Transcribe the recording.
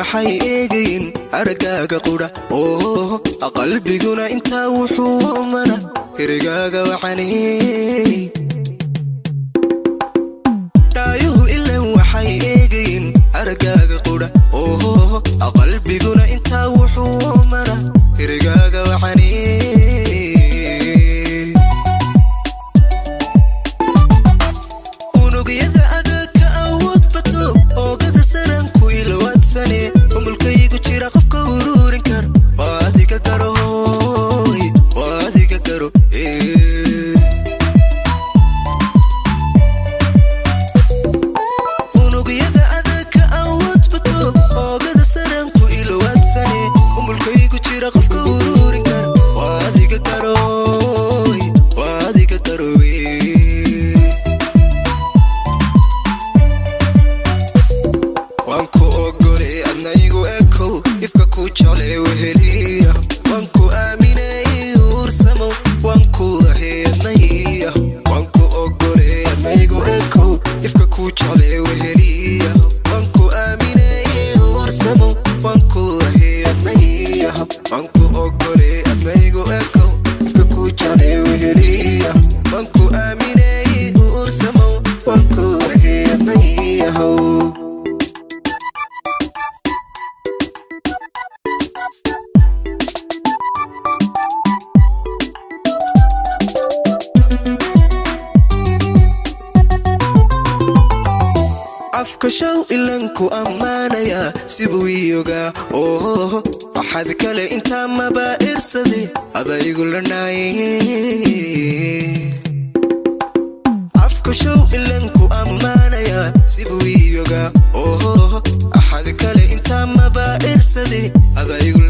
waxay eegayn aragaaga qura qalbiguna inta wuxuu mara erigaaga waxani daayuhu ilaa waxay eegayn aragaaga qura qalbiguna inta wuxuu mara erigaaga waxani كشو إلنكو أمانيا سيبويوغا أحد كلا إنت ما بإرسدي هذا يقول لناي كشو إلنكو أمانيا سيبويوغا أحد كلا إنت ما بإرسدي هذا يقول